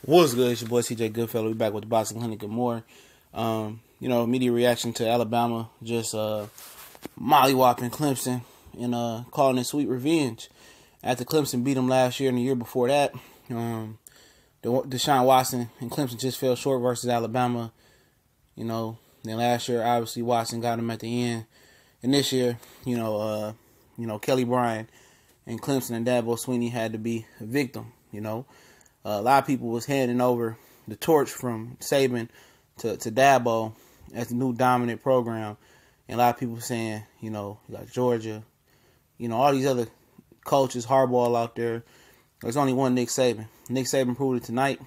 What's good? It's your boy CJ Goodfellow. We back with the Boxing Clinic and more. Media reaction to Alabama just mollywhopping Clemson and calling it sweet revenge after Clemson beat them last year and the year before that. Deshaun Watson and Clemson just fell short versus Alabama. Then last year obviously Watson got him at the end, and this year, Kelly Bryant and Clemson and Dabo Swinney had to be a victim. A lot of people was handing over the torch from Saban to Dabo as the new dominant program. And a lot of people saying, you got Georgia, all these other coaches, Harbaugh out there. There's only one Nick Saban. Nick Saban proved it tonight.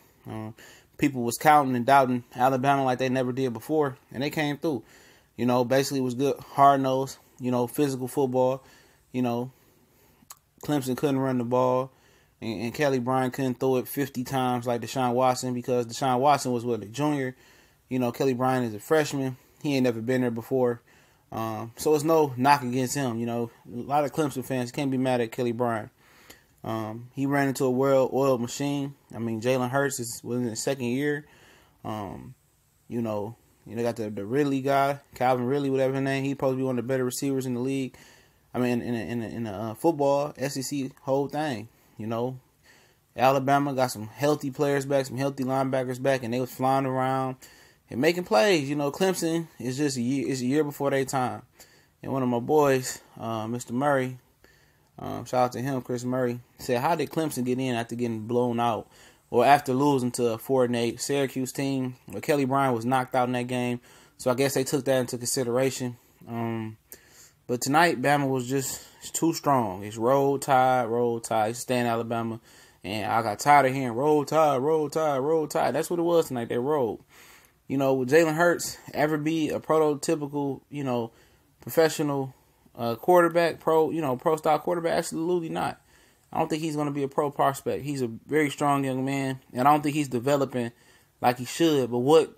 People was counting and doubting Alabama like they never did before, and they came through. Basically it was good, hard-nosed, physical football. Clemson couldn't run the ball. And Kelly Bryant couldn't throw it 50 times like Deshaun Watson because Deshaun Watson was a junior. Kelly Bryant is a freshman. He ain't never been there before. So it's no knock against him. A lot of Clemson fans can't be mad at Kelly Bryant. He ran into a well-oiled machine. Jalen Hurts was in his second year. They got the Ridley guy, Calvin Ridley, whatever his name. He's supposed to be one of the better receivers in the league. In the football, SEC, whole thing. Alabama got some healthy players back, some healthy linebackers back, and they was flying around and making plays. Clemson is just a year before their time. And one of my boys, Mr. Murray, shout out to him, Chris Murray, said, how did Clemson get in after getting blown out or after losing to a 4-8 Syracuse team? Well, Kelly Bryant was knocked out in that game, so I guess they took that into consideration. But tonight, Bama was just too strong. It's roll tide, roll tide. It's staying Alabama. And I got tired of hearing roll tide, roll tide, roll tide. That's what it was tonight. They rolled. Would Jalen Hurts ever be a prototypical, professional quarterback, pro-style quarterback? Absolutely not. I don't think he's going to be a pro prospect. He's a very strong young man, and I don't think he's developing like he should. But what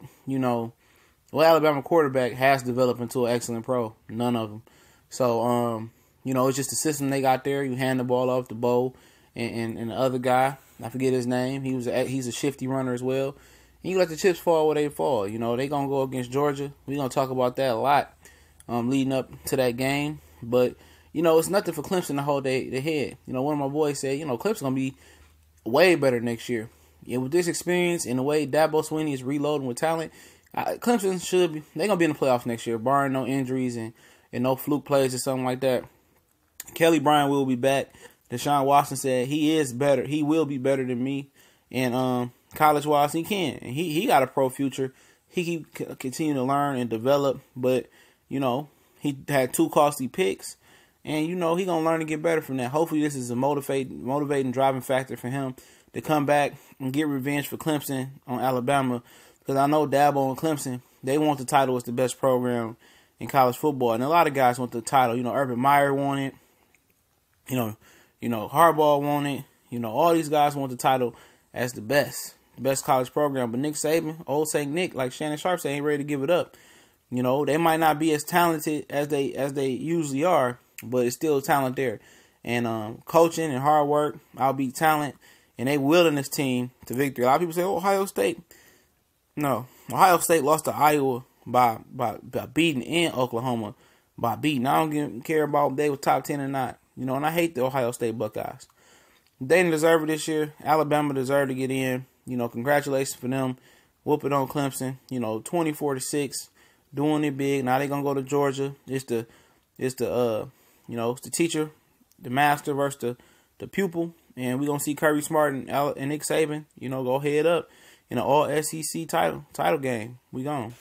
Alabama quarterback has developed into an excellent pro? None of them. So, it's just the system they got there. You hand the ball off to Bo and the other guy, I forget his name. He's a shifty runner as well. And you let the chips fall where they fall. They going to go against Georgia. We're going to talk about that a lot leading up to that game. But, it's nothing for Clemson to hold their head. One of my boys said, Clemson going to be way better next year. With this experience and the way Dabo Swinney is reloading with talent, Clemson should be. They're going to be in the playoffs next year, barring no injuries and no fluke plays or something like that. Kelly Bryant will be back. Deshaun Watson said he is better. He will be better than me. And college-wise, he can. And he got a pro future. He can continue to learn and develop. But, he had 2 costly picks. And, he going to learn to get better from that. Hopefully this is a motivating driving factor for him to come back and get revenge for Clemson on Alabama. Because I know Dabo and Clemson, they want the title as the best program in college football, and a lot of guys want the title. Urban Meyer won it. Harbaugh won it. All these guys want the title as the best college program. But Nick Saban, old Saint Nick, like Shannon Sharp said, ain't ready to give it up. They might not be as talented as they usually are, but it's still talent there. And coaching and hard work outbeat talent, and they willing this team to victory. A lot of people say, Ohio State. No, Ohio State lost to Iowa by beating, and Oklahoma by beating. I don't care about if they were top 10 or not. And I hate the Ohio State Buckeyes. They didn't deserve it this year. Alabama deserved to get in. Congratulations for them. Whoop it on Clemson. 24-6, doing it big. Now they're gonna go to Georgia. It's the teacher, the master versus the pupil, and we're gonna see Kirby Smart and Nick Saban, go head up in an all SEC title game. We gone.